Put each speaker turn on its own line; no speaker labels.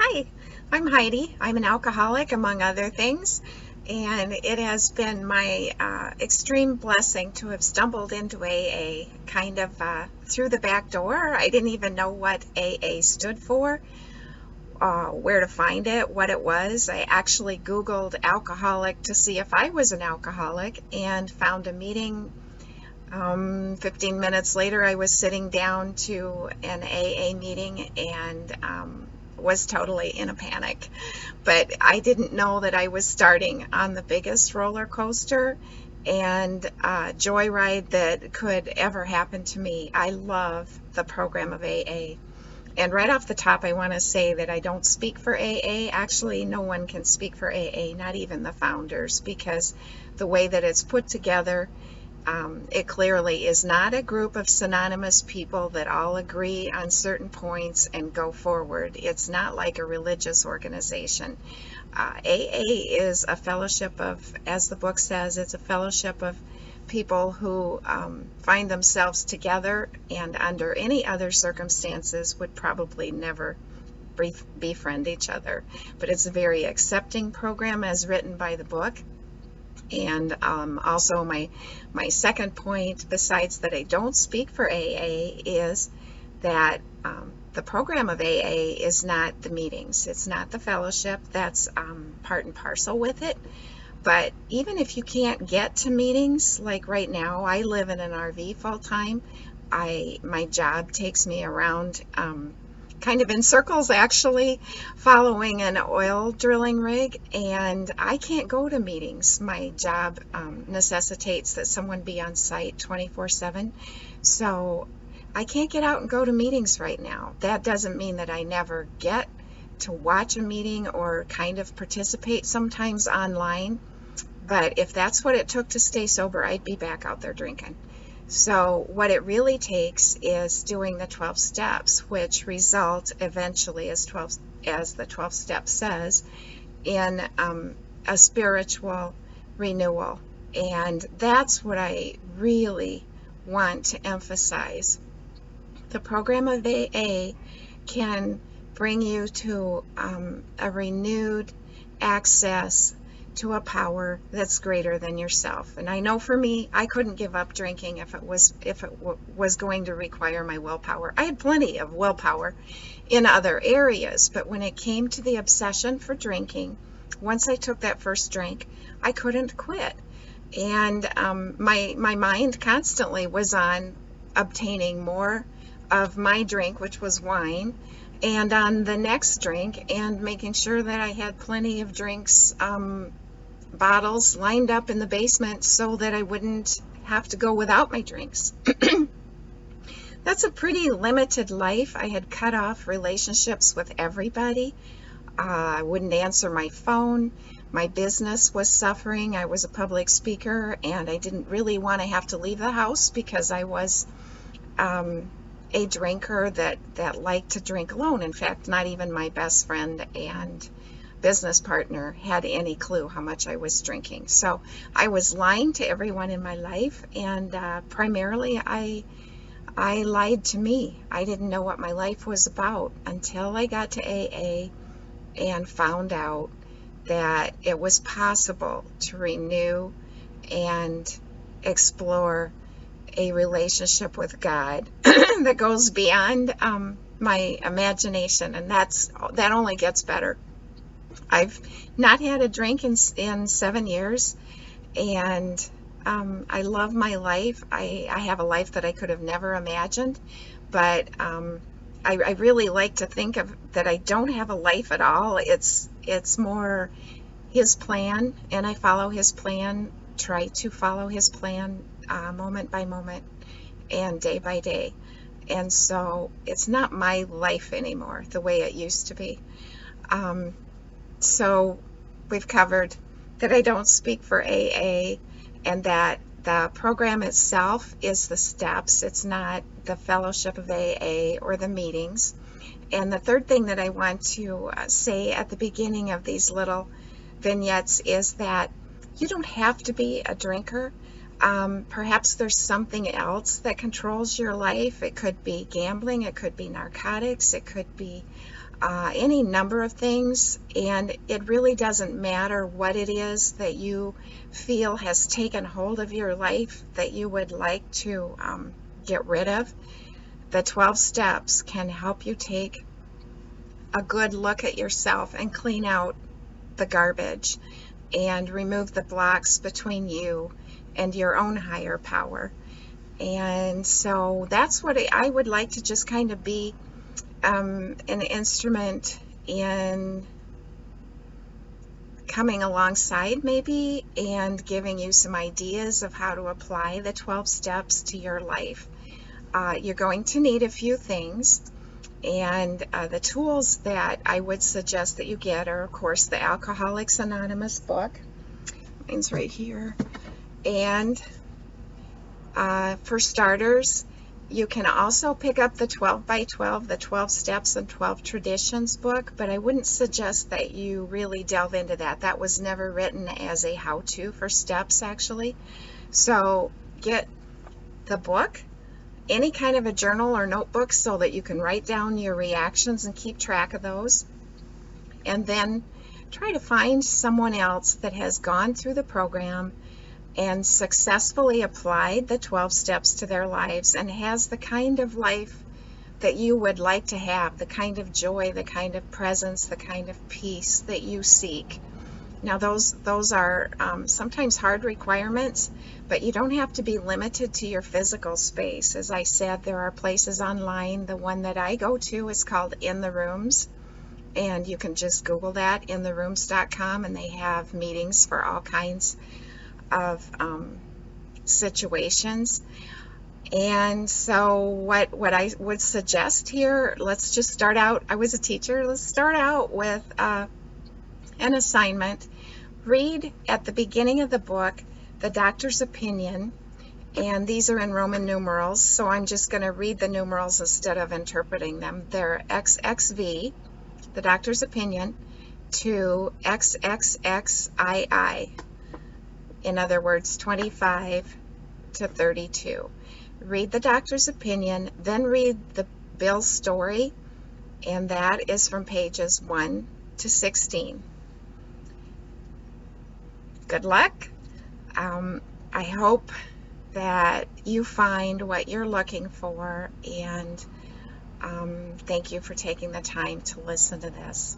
Hi, I'm Heidi. I'm an alcoholic, among other things, and it has been my extreme blessing to have stumbled into AA kind of through the back door. I didn't even know what AA stood for, where to find it, what it was. I actually Googled alcoholic to see if I was an alcoholic and found a meeting. 15 minutes later, I was sitting down to an AA meeting and was totally in a panic. But I didn't know that I was starting on the biggest roller coaster and joyride that could ever happen to me. I love the program of AA. And right off the top, I want to say that I don't speak for AA. Actually, no one can speak for AA, not even the founders, because the way that it's put together, it clearly is not a group of synonymous people that all agree on certain points and go forward. It's not like a religious organization. AA is a fellowship of, as the book says, it's a fellowship of people who find themselves together and under any other circumstances would probably never befriend each other. But it's a very accepting program as written by the book. And also my second point, besides that I don't speak for AA, is that the program of AA is not the meetings. It's not the fellowship. That's part and parcel with it. But even if you can't get to meetings, like right now, I live in an RV full time. My job takes me around kind of in circles, actually, following an oil drilling rig, and I can't go to meetings. My job necessitates that someone be on site 24/7, so I can't get out and go to meetings right now. That doesn't mean that I never get to watch a meeting or kind of participate sometimes online, but if that's what it took to stay sober, I'd be back out there drinking. So what it really takes is doing the 12 steps, which result eventually, as the 12 steps says, in a spiritual renewal. And that's what I really want to emphasize. The program of AA can bring you to a renewed access to a power that's greater than yourself. And I know for me, I couldn't give up drinking if it was going to require my willpower. I had plenty of willpower in other areas, but when it came to the obsession for drinking, once I took that first drink, I couldn't quit. And my mind constantly was on obtaining more of my drink, which was wine, and on the next drink, and making sure that I had plenty of drinks, bottles lined up in the basement so that I wouldn't have to go without my drinks. That's a pretty limited life. I had cut off relationships with everybody. I wouldn't answer my phone. My business was suffering. I was a public speaker, and I didn't really want to have to leave the house because I was a drinker that liked to drink alone. In fact, not even my best friend and business partner had any clue how much I was drinking. So I was lying to everyone in my life, and primarily I lied to me. I didn't know what my life was about until I got to AA and found out that it was possible to renew and explore a relationship with God that goes beyond my imagination, and that only gets better. I've not had a drink in 7 years, and I love my life. I have a life that I could have never imagined, but I really like to think of that I don't have a life at all. It's more His plan, and I follow His plan, try to follow His plan moment by moment and day by day. And so it's not my life anymore the way it used to be. So we've covered that I don't speak for AA, and that the program itself is the steps. It's not the fellowship of AA or the meetings. And the third thing that I want to say at the beginning of these little vignettes is that you don't have to be a drinker. Perhaps there's something else that controls your life. It could be gambling, it could be narcotics, it could be any number of things, and it really doesn't matter what it is that you feel has taken hold of your life that you would like to get rid of. The 12 steps can help you take a good look at yourself and clean out the garbage and remove the blocks between you and your own higher power. And so that's what I would like to just kind of be an instrument in coming alongside maybe and giving you some ideas of how to apply the 12 steps to your life. You're going to need a few things, and the tools that I would suggest that you get are, of course, the Alcoholics Anonymous book. Mine's right here. And for starters, you can also pick up the 12 by 12, the 12 Steps and 12 Traditions book, but I wouldn't suggest that you really delve into that. That was never written as a how-to for steps, actually. So get the book, any kind of a journal or notebook so that you can write down your reactions and keep track of those. And then try to find someone else that has gone through the program and successfully applied the 12 steps to their lives and has the kind of life that you would like to have, the kind of joy, the kind of presence, the kind of peace that you seek. Now those are sometimes hard requirements, but you don't have to be limited to your physical space. As I said, there are places online. The one that I go to is called In the Rooms, and you can just Google that, intherooms.com, and they have meetings for all kinds of situations. And so what I would suggest here, let's just start out. I was a teacher. Let's start out with an assignment. Read at the beginning of the book the doctor's opinion, and these are in Roman numerals, so I'm just going to read the numerals instead of interpreting them. They're XXV, the doctor's opinion, to XXXII. In other words, 25 to 32. Read the doctor's opinion, then read the Bill's story, and that is from pages 1 to 16. Good luck. I hope that you find what you're looking for, and thank you for taking the time to listen to this.